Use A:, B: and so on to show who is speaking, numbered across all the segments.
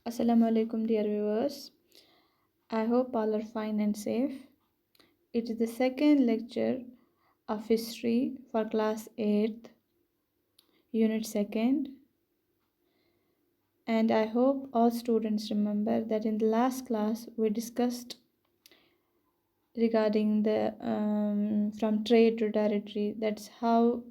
A: Assalamu alaikum, dear viewers. I hope all are fine and safe. It is the second lecture of history for class 8th, unit 2nd, and I hope all students remember that in the last class we discussed regarding the from trade to territory. That's how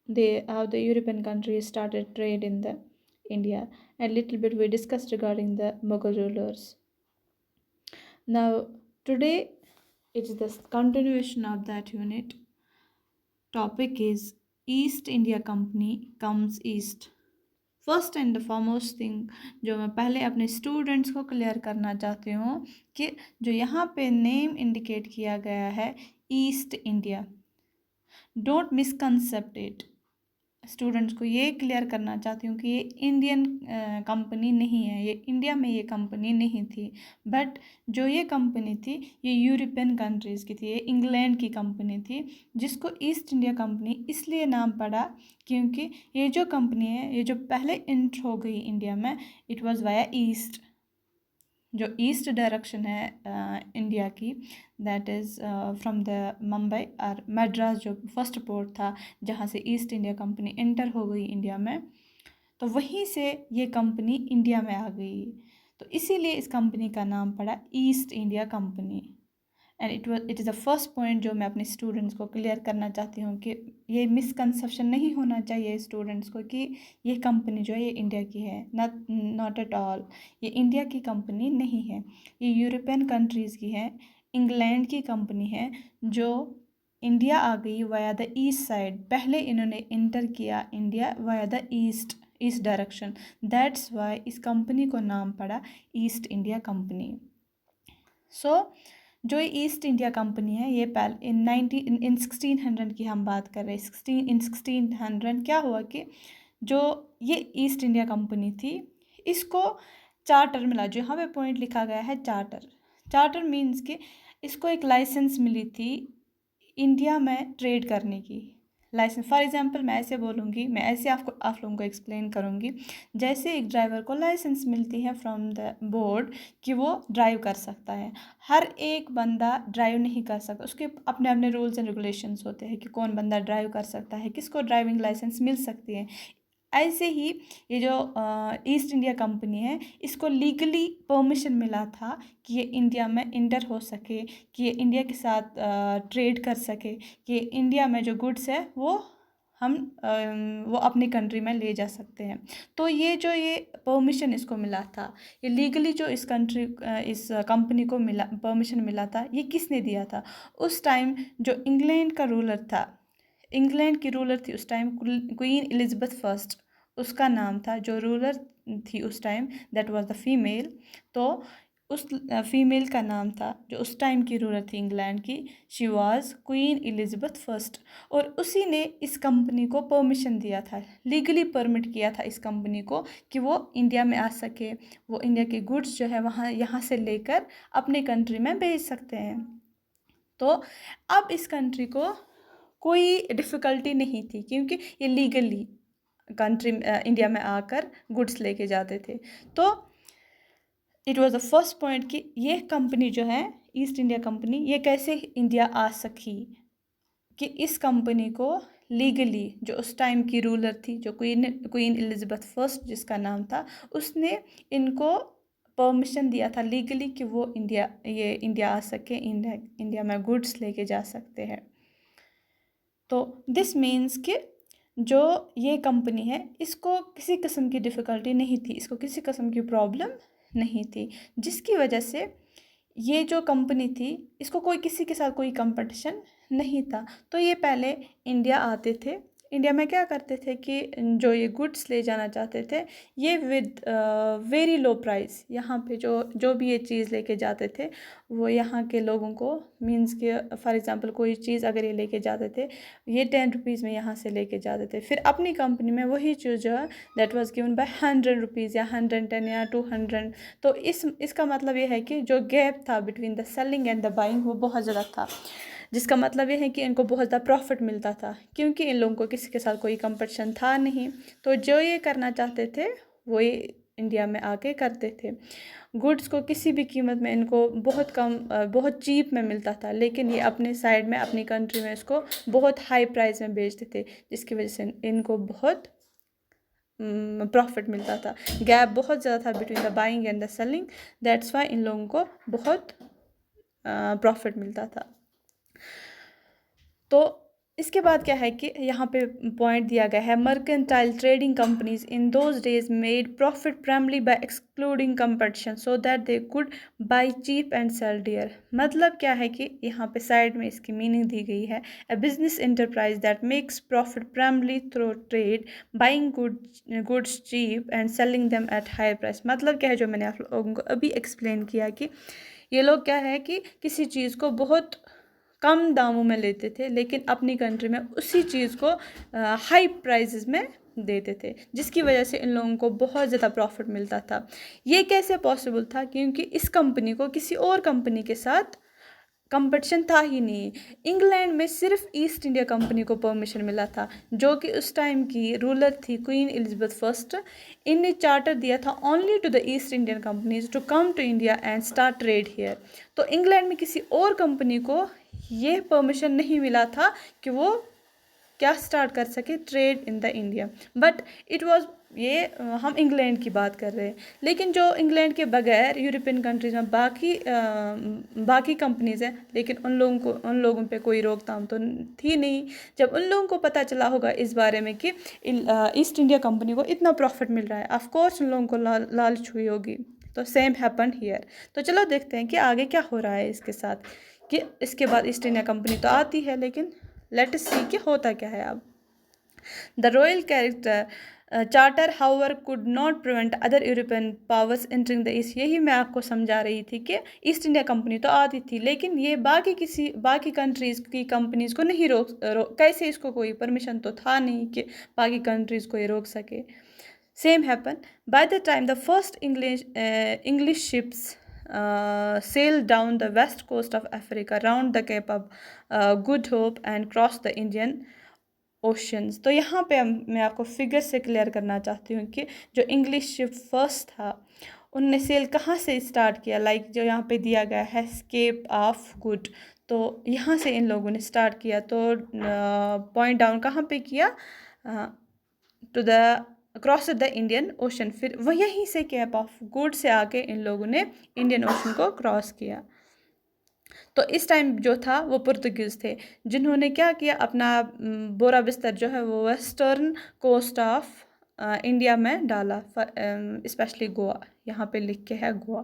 A: the European countries started trade in the India. And little bit we discussed regarding the Mughal rulers. Now today it is the continuation of that unit. Topic is East India Company comes east. First and foremost thing जो मैं पहले अपने students को clear करना चाहती हूँ कि जो यहाँ पे नेम इंडिकेट किया गया है east India, don't misconcept it. Students को ये क्लियर करना चाहती हूँ कि ये इंडियन कंपनी नहीं है, ये इंडिया में ये कंपनी नहीं थी, बट जो ये कंपनी थी ये यूरोपियन कंट्रीज़ की थी, ये इंग्लैंड की कंपनी थी, जिसको ईस्ट इंडिया कंपनी इसलिए नाम पड़ा क्योंकि ये जो कंपनी है ये जो पहले एंटर हो गई इंडिया में, इट वाज वाया ईस्ट। जो ईस्ट डायरेक्शन है इंडिया की, that is from the Mumbai और मद्रास, जो फर्स्ट पोर्ट था जहाँ से ईस्ट इंडिया कंपनी एंटर हो गई इंडिया में, तो वहीं से ये कंपनी इंडिया में आ गई। तो इसीलिए इस कंपनी का नाम पड़ा east India company. And it is the first point जो मैं अपने स्टूडेंट्स को क्लियर करना चाहती हूँ कि ये मिसकंसेप्शन नहीं होना चाहिए स्टूडेंट्स को कि ये कंपनी जो है ये इंडिया की है। नॉट एट ऑल, ये इंडिया की कंपनी नहीं है, ये यूरोपियन कंट्रीज़ की है, इंग्लैंड की कंपनी है जो इंडिया आ गई वाया द ईस्ट साइड। पहले इन्होंने इंटर किया India via the east direction, that's why इस कंपनी को नाम पड़ा ईस्ट इंडिया कंपनी। सो जो ईस्ट इंडिया कंपनी है ये पहले इन 1600 की हम बात कर रहे हैं। इन 1600 क्या हुआ कि जो ये ईस्ट इंडिया कंपनी थी इसको चार्टर मिला, जो यहाँ पे पॉइंट लिखा गया है चार्टर मीन्स कि इसको एक लाइसेंस मिली थी इंडिया में ट्रेड करने की। लाइसेंस फॉर एग्जांपल मैं ऐसे बोलूँगी, मैं ऐसे आप लोगों को एक्सप्लेन करूँगी, जैसे एक ड्राइवर को लाइसेंस मिलती है फ्रॉम द बोर्ड कि वो ड्राइव कर सकता है। हर एक बंदा ड्राइव नहीं कर सकता, उसके अपने अपने रूल्स एंड रेगुलेशंस होते हैं कि कौन बंदा ड्राइव कर सकता है, किसको ड्राइविंग लाइसेंस मिल सकती है। ऐसे ही ये जो ईस्ट इंडिया कंपनी है इसको लीगली परमिशन मिला था कि ये इंडिया में इंटर हो सके, कि ये इंडिया के साथ ट्रेड कर सके, कि इंडिया में जो गुड्स है वो वो अपनी कंट्री में ले जा सकते हैं। तो ये परमिशन इसको मिला था, ये लीगली जो इस कंपनी को परमिशन मिला था, ये किसने दिया था? उस टाइम जो इंग्लैंड का रूलर था, इंग्लैंड की रूलर थी उस टाइम क्वीन एलिज़ाबेथ फर्स्ट, उसका नाम था। जो रूलर थी उस time that was the female, तो उस फीमेल का नाम था जो उस टाइम की रूलर थी इंग्लैंड की, she was queen Elizabeth first. और उसी ने इस कंपनी को परमिशन दिया था, लीगली परमिट किया था इस कंपनी को कि वो इंडिया में आ सके, वो इंडिया के गुड्स जो है यहाँ से लेकर अपने कंट्री में भेज सकते हैं। तो अब इस कंट्री को कोई डिफ़िकल्टी नहीं थी क्योंकि ये लीगली इंडिया में आकर गुड्स लेके जाते थे। तो it was the first point कि ये कंपनी जो है ईस्ट इंडिया कंपनी, ये कैसे इंडिया आ सकी, कि इस कंपनी को लीगली जो उस टाइम की रूलर थी, जो क्वीन एलिज़ाबेथ फर्स्ट जिसका नाम था, उसने इनको परमिशन दिया था लीगली कि वो इंडिया आ सके, इंडिया में गुड्स लेके जा सकते हैं। तो दिस मीन्स कि जो ये कंपनी है इसको किसी किस्म की डिफ़िकल्टी नहीं थी, इसको किसी किस्म की प्रॉब्लम नहीं थी, जिसकी वजह से ये जो कंपनी थी इसको किसी के साथ कोई कंपटीशन नहीं था। तो ये पहले इंडिया आते थे, इंडिया में क्या करते थे कि जो ये गुड्स ले जाना चाहते थे ये विद वेरी लो प्राइस, यहाँ पे जो भी ये चीज़ लेके जाते थे वो यहाँ के लोगों को, मींस कि फॉर एग्जांपल कोई चीज़ अगर ये लेके जाते थे, ये 10 रुपीज़ में यहाँ से लेके जाते थे, फिर अपनी कंपनी में वही चीज़ जो है that was given by 100 rupees या 110 या 200। तो इसका मतलब ये है कि जो गैप था between the selling and the buying वो बहुत ज़्यादा था, जिसका मतलब ये है कि इनको बहुत ज़्यादा प्रॉफिट मिलता था क्योंकि इन लोगों को किसी के साथ कोई कंपटीशन था नहीं। तो जो ये करना चाहते थे वो ये इंडिया में आके करते थे। गुड्स को किसी भी कीमत में इनको बहुत कम बहुत चीप में मिलता था, लेकिन ये अपने साइड में अपनी कंट्री में इसको बहुत हाई प्राइस में बेचते थे, जिसकी वजह से इनको बहुत प्रॉफिट मिलता था। गैप बहुत ज़्यादा था between the buying and the selling, that's why इन लोगों को बहुत प्रॉफिट मिलता था। तो इसके बाद क्या है कि यहाँ पे पॉइंट दिया गया है, mercantile trading companies in those days made profit primarily by excluding competition so that they could buy cheap and sell dear. मतलब क्या है कि यहाँ पे साइड में इसकी मीनिंग दी गई है, a business enterprise that makes profit primarily through trade buying goods cheap and selling them at high price. मतलब क्या है, जो मैंने आप लोगों को अभी एक्सप्लेन किया कि ये लोग क्या है कि किसी चीज़ को बहुत कम दामों में लेते थे, लेकिन अपनी कंट्री में उसी चीज़ को हाई प्राइसेस में देते थे, जिसकी वजह से इन लोगों को बहुत ज़्यादा प्रॉफिट मिलता था। ये कैसे पॉसिबल था? क्योंकि इस कंपनी को किसी और कंपनी के साथ कंपटीशन था ही नहीं। इंग्लैंड में सिर्फ ईस्ट इंडिया कंपनी को परमिशन मिला था, जो कि उस टाइम की रूलर थी क्वीन एलिजाबेथ फर्स्ट। इनने चार्टर दिया था only to the East Indian companies to come to India and start trade here. तो इंग्लैंड में किसी और कंपनी को ये परमिशन नहीं मिला था कि वो क्या स्टार्ट कर सके trade in the India, but it was ये हम इंग्लैंड की बात कर रहे हैं। लेकिन जो इंग्लैंड के बगैर यूरोपियन कंट्रीज में बाकी कंपनीज हैं, लेकिन उन लोगों पे कोई रोकथाम तो थी नहीं। जब उन लोगों को पता चला होगा इस बारे में कि ईस्ट इंडिया कंपनी को इतना प्रॉफिट मिल रहा है, ऑफ कोर्स उन लोगों को लालच हुई होगी। तो सेम हैपन हियर। तो चलो देखते हैं कि आगे क्या हो रहा है इसके साथ, कि इसके बाद ईस्ट इंडिया कंपनी तो आती है, लेकिन लेट अस सी कि होता क्या है अब। The royal character charter however could not prevent other European powers entering the east. यही मैं आपको समझा रही थी कि ईस्ट इंडिया कंपनी तो आती थी, लेकिन ये बाकी कंट्रीज़ की कंपनीज़ को नहीं कैसे, इसको कोई परमिशन तो था नहीं कि बाकी कंट्रीज़ को ये रोक सके। Same happen by the time the first English ships sailed down the west coast of Africa, round the Cape of Good Hope and crossed the Indian Oceans। तो यहाँ पे मैं आपको फिगर से क्लियर करना चाहती हूँ कि जो इंग्लिश शिप फर्स्ट था, उनने सेल कहाँ से स्टार्ट किया, लाइक जो यहाँ पे दिया गया है स्केप ऑफ गुड, तो यहाँ से इन लोगों ने स्टार्ट किया। तो पॉइंट डाउन कहाँ पे किया, to the cross the Indian Ocean, फिर वह यहीं से कैप ऑफ गुड से आके इन लोगों ने इंडियन ओशन को क्रॉस किया। तो इस टाइम जो था वो पुर्तगीज़ थे, जिन्होंने क्या किया, अपना बोरा बिस्तर जो है वो वेस्टर्न कोस्ट ऑफ इंडिया में डाला, स्पेशली गोवा। यहाँ पे लिख के है गोवा।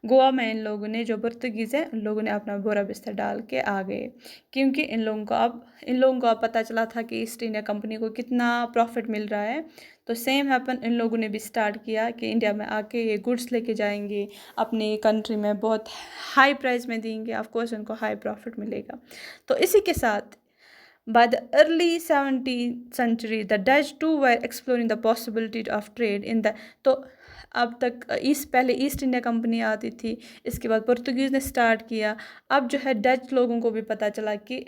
A: गोवा में इन लोगों ने, जो पुर्तगीज़ हैं, उन लोगों ने अपना बोरा बिस्तर डाल के आ गए, क्योंकि इन लोगों को अब पता चला था कि ईस्ट इंडिया कंपनी को कितना प्रॉफिट मिल रहा है। तो सेम हैपन इन लोगों ने भी स्टार्ट किया कि इंडिया में आके ये गुड्स लेके जाएंगे, अपने कंट्री में बहुत हाई प्राइस में देंगे, ऑफ कोर्स उनको हाई प्रॉफिट मिलेगा। तो इसी के साथ by the early 17th century the Dutch too were exploring the possibility of trade in the। तो अब तक पहले ईस्ट इंडिया कंपनी आती थी, इसके बाद पुर्तगीज़ ने स्टार्ट किया। अब जो है डच लोगों को भी पता चला कि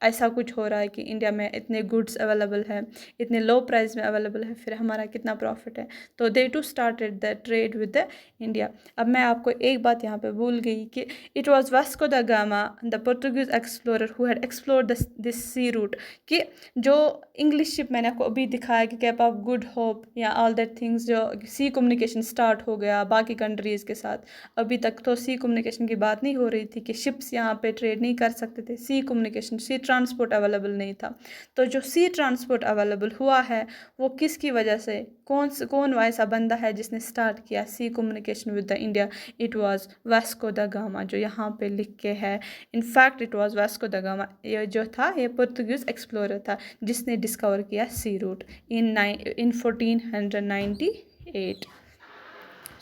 A: ऐसा कुछ हो रहा है कि इंडिया में इतने गुड्स अवेलेबल है, इतने लो प्राइस में अवेलेबल है, फिर हमारा कितना प्रॉफिट है। तो they to started the trade with the India. अब मैं आपको एक बात यहाँ पे भूल गई कि it was Vasco the Gama the Portuguese explorer who had explored this sea route, कि जो इंग्लिश शिप मैंने आपको अभी दिखाया कि कैप ऑफ गुड होप या ऑल दैट थिंग्स, जो सी कम्युनिकेशन स्टार्ट हो गया बाकी कंट्रीज़ के साथ। अभी तक तो सी कम्युनिकेशन की बात नहीं हो रही थी कि शिप्स यहाँ पे ट्रेड नहीं कर सकते थे, सी कम्युनिकेशन, सी ट्रांसपोर्ट अवेलेबल नहीं था। तो जो सी ट्रांसपोर्ट अवेलेबल हुआ है वो किसकी वजह से, कौन ऐसा बंदा है जिसने स्टार्ट किया sea communication with the India? It was Vasco the Gama, जो यहाँ पे लिख के है। In fact it was Vasco the Gama, ये जो था ये पुर्तगीज एक्सप्लोरर था जिसने डिस्कवर किया सी रूट इन 1498।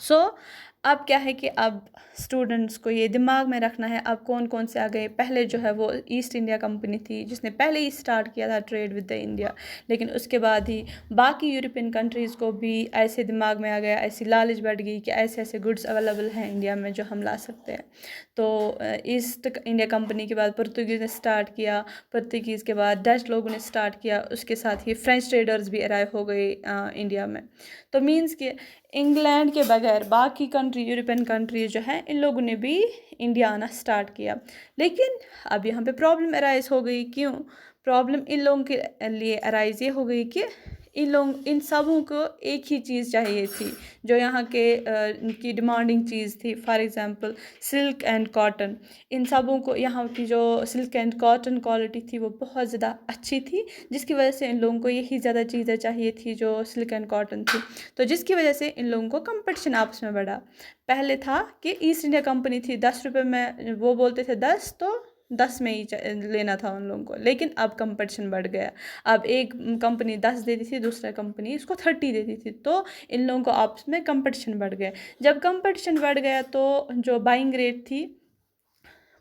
A: सो अब क्या है कि अब स्टूडेंट्स को ये दिमाग में रखना है, अब कौन कौन से आ गए। पहले जो है वो ईस्ट इंडिया कंपनी थी जिसने पहले ही स्टार्ट किया था ट्रेड विद द इंडिया, लेकिन उसके बाद ही बाकी यूरोपियन कंट्रीज़ को भी ऐसे दिमाग में आ गया, ऐसी लालच बढ़ गई कि ऐसे ऐसे गुड्स अवेलेबल हैं इंडिया में जो हम ला सकते हैं। तो ईस्ट इंडिया कंपनी के बाद पुर्तगीज़ ने स्टार्ट किया, पुर्तगीज़ के बाद डच लोगों ने स्टार्ट किया, उसके साथ ही फ्रेंच ट्रेडर्स भी अराइव हो गए इंडिया में। तो मीन्स कि इंग्लैंड के बगैर बाकी कंट्री, यूरोपियन कंट्री जो है, इन लोगों ने भी इंडिया आना स्टार्ट किया। लेकिन अब यहाँ पे प्रॉब्लम अराइज हो गई। क्यों प्रॉब्लम इन लोगों के लिए अराइज ये हो गई कि इन सबों को एक ही चीज़ चाहिए थी जो यहाँ के की डिमांडिंग चीज़ थी। For example silk and cotton. इन सबों को यहाँ की जो सिल्क एंड कॉटन क्वालिटी थी वो बहुत ज़्यादा अच्छी थी, जिसकी वजह से इन लोगों को यही ज़्यादा चीज़ें चाहिए थी जो सिल्क एंड कॉटन थी। तो जिसकी वजह से इन लोगों को कंपटीशन आपस में बढ़ा। पहले था कि ईस्ट इंडिया कंपनी थी, 10 रुपये में वो बोलते थे 10, तो 10 में ही लेना था उन लोगों को। लेकिन अब कंपटीशन बढ़ गया। अब एक कंपनी 10 देती थी, दूसरा कंपनी उसको 30 देती थी, तो इन लोगों को आपस में कंपटीशन बढ़ गया। जब कंपटीशन बढ़ गया तो जो बाइंग रेट थी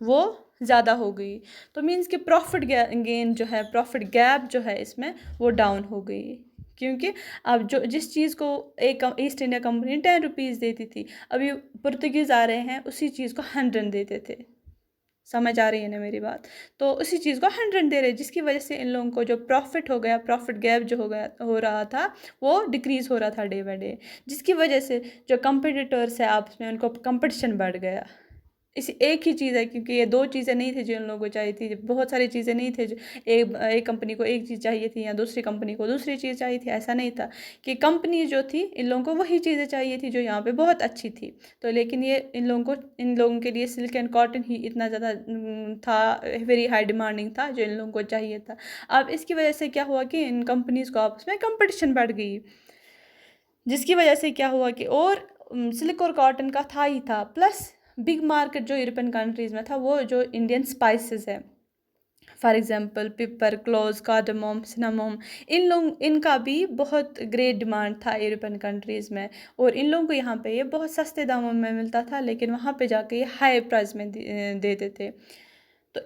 A: वो ज़्यादा हो गई। तो मीन्स कि प्रॉफिट गेन जो है, प्रॉफिट गैप जो है इसमें वो डाउन हो गई। क्योंकि अब जो जिस चीज़ को एक ईस्ट इंडिया कंपनी 10 रुपीज़ देती थी, अभी पुर्तगीज़ आ रहे हैं उसी चीज़ को 100 देते थे। समझ आ रही है ना मेरी बात? तो उसी चीज़ को 100 दे रहे, जिसकी वजह से इन लोगों को जो प्रॉफिट हो गया, प्रॉफिट गैप जो हो रहा था वो डिक्रीज़ हो रहा था डे बाय डे, जिसकी वजह से जो कंपटीटर्स है आपस में उनको कंपटीशन बढ़ गया। इस एक ही चीज़ है, क्योंकि ये दो चीज़ें नहीं थी जो इन लोगों को चाहिए थी, बहुत सारी चीज़ें नहीं थे जो एक कंपनी को एक चीज़ चाहिए थी या दूसरी कंपनी को दूसरी चीज़ चाहिए थी। ऐसा नहीं था कि कंपनी जो थी इन लोगों को वही चीज़ें चाहिए थी जो यहाँ पे बहुत अच्छी थी। तो लेकिन ये इन लोगों के लिए सिल्क एंड कॉटन ही इतना ज़्यादा था, वेरी हाई डिमांडिंग था, जो इन लोगों को चाहिए था। अब इसकी वजह से क्या हुआ कि इन कंपनीज़ को आपस में कंपटीशन बढ़ गई, जिसकी वजह से क्या हुआ कि और सिल्क और कॉटन का था ही था, प्लस बिग मार्केट जो यूरोपियन कंट्रीज़ में था वो जो इंडियन स्पाइसेस है, फॉर एग्जांपल पिपर, क्लोव्स, कार्डमम, सिनामम, इनका भी बहुत ग्रेट डिमांड था यूरोपियन कंट्रीज़ में। और इन लोगों को यहाँ पे ये बहुत सस्ते दामों में मिलता था, लेकिन वहाँ पे जाके ये हाई प्राइस में देते थे। तो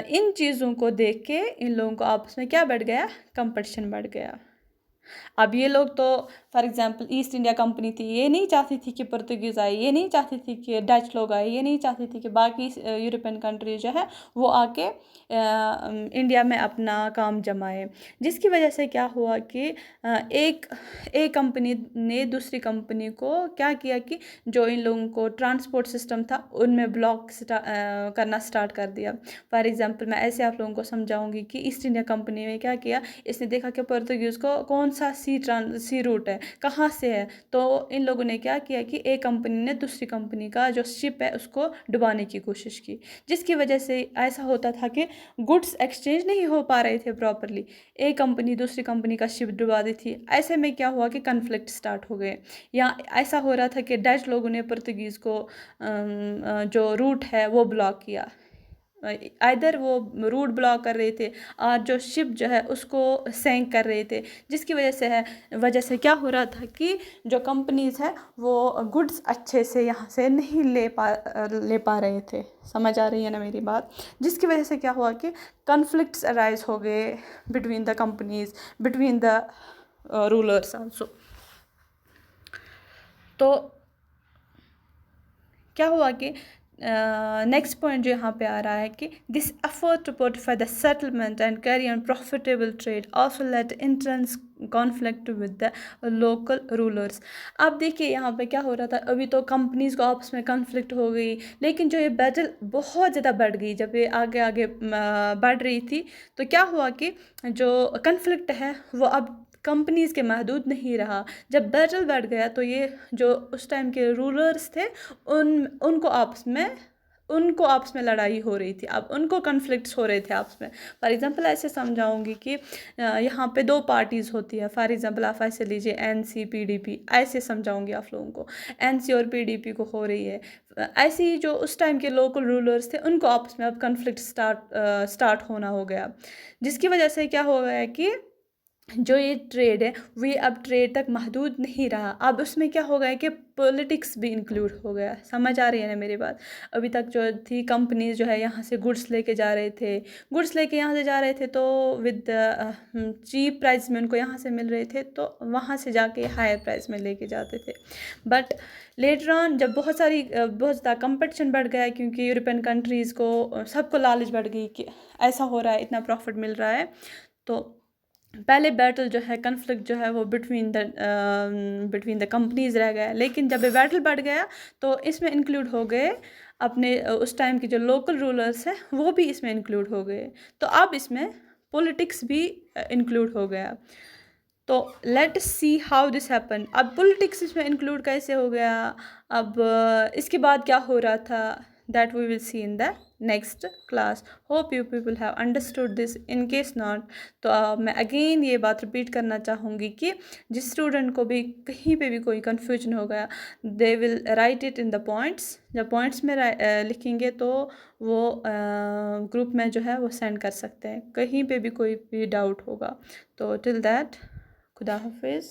A: इन चीज़ों को देख के इन लोगों को आपस में क्या बढ़ गया, कंपटीशन बढ़ गया। अब ये लोग तो for example east India company थी, ये नहीं चाहती थी कि पुर्तगीज़ आए, ये नहीं चाहती थी कि डच लोग आए, ये नहीं चाहती थी कि बाकी यूरोपियन कंट्री जो है वो आके इंडिया में अपना काम जमाए। जिसकी वजह से क्या हुआ कि एक कंपनी ने दूसरी कंपनी को क्या किया कि जो इन लोगों को ट्रांसपोर्ट सिस्टम था उनमें ब्लॉक करना स्टार्ट कर दिया। फॉर एग्जांपल मैं ऐसे आप लोगों को समझाऊंगी कि ईस्ट इंडिया कंपनी ने क्या किया, इसने देखा कि पुर्तगीज़ को कौन सा सी रूट है, कहाँ से है, तो इन लोगों ने क्या किया कि एक कंपनी ने दूसरी कंपनी का जो शिप है उसको डुबाने की कोशिश की। जिसकी वजह से ऐसा होता था कि गुड्स एक्सचेंज नहीं हो पा रहे थे प्रॉपरली, एक कंपनी दूसरी कंपनी का शिप डुबा दी थी। ऐसे में क्या हुआ कि कन्फ्लिक्ट स्टार्ट हो गए, या ऐसा हो रहा था कि डच लोगों ने पुर्तगीज़ को जो रूट है वो ब्लॉक किया, इधर वो रूट ब्लॉक कर रहे थे और जो शिप जो है उसको सैंक कर रहे थे। जिसकी वजह से क्या हो रहा था कि जो कंपनीज़ है वो गुड्स अच्छे से यहाँ से नहीं ले पा रहे थे। समझ आ रही है ना मेरी बात? जिसकी वजह से क्या हुआ कि कन्फ्लिक्ट्स अराइज हो गए between the companies, between the rulers also. तो क्या हुआ कि नेक्स्ट पॉइंट जो यहाँ पे आ रहा है कि this effort to fortify the settlement and carry on profitable trade also led intense conflict with the local rulers. अब देखिए यहाँ पे क्या हो रहा था, अभी तो कंपनीज को आपस में कॉन्फ्लिक्ट हो गई, लेकिन जो ये बैटल बहुत ज़्यादा बढ़ गई, जब ये आगे आगे बढ़ रही थी तो क्या हुआ कि जो कॉन्फ्लिक्ट है वो अब कंपनीज़ के महदूद नहीं रहा। जब बैटल बढ़ गया तो ये जो उस टाइम के रूलर्स थे उनको आपस में लड़ाई हो रही थी, अब उनको कन्फ्लिक्ट्स हो रहे थे आपस में। फॉर एग्जांपल ऐसे समझाऊंगी कि यहाँ पे दो पार्टीज़ होती है। फॉर एग्जांपल आप ऐसे लीजिए एनसी पीडीपी, ऐसे समझाऊंगी आप लोगों को। एनसी और पीडीपी को हो रही है, ऐसे ही जो उस टाइम के लोकल रूलर्स थे उनको आपस में अब कन्फ्लिक्ट स्टार्ट होना हो गया। जिसकी वजह से क्या हो गया कि जो ये ट्रेड है वो अब ट्रेड तक महदूद नहीं रहा, अब उसमें क्या हो गया कि पॉलिटिक्स भी इंक्लूड हो गया। समझ आ रही है ना मेरी बात? अभी तक जो थी कंपनीज जो है यहाँ से गुड्स लेके जा रहे थे, गुड्स लेके यहाँ से जा रहे थे तो विद चीप प्राइस में उनको यहाँ से मिल रहे थे, तो वहाँ से जाके हायर प्राइस में लेके जाते थे। बट लेटर ऑन जब बहुत ज़्यादा कंपटीशन बढ़ गया, क्योंकि यूरोपियन कंट्रीज़ को सबको लालच बढ़ गई कि ऐसा हो रहा है, इतना प्रॉफिट मिल रहा है, तो पहले बैटल जो है, कन्फ्लिक्ट जो है वो बिटवीन द कंपनीज रह गया, लेकिन जब ये बैटल बढ़ गया तो इसमें इंक्लूड हो गए अपने उस टाइम के जो लोकल रूलर्स हैं वो भी इसमें इंक्लूड हो गए। तो अब इसमें पॉलिटिक्स भी इंक्लूड हो गया। तो let see how this happen. अब पॉलिटिक्स इसमें इंक्लूड कैसे हो गया, अब इसके बाद क्या हो रहा था, that we will see in the next class. Hope you people have understood this. In case not, तो मैं अगेन ये बात रिपीट करना चाहूँगी कि जिस स्टूडेंट को भी कहीं पे भी कोई कन्फ्यूजन हो गया, they will write it in the points. जब पॉइंट्स में लिखेंगे तो वो ग्रुप में जो है वो सेंड कर सकते हैं, कहीं पे भी कोई भी डाउट होगा। तो टिल दैट, खुदा हाफिज़।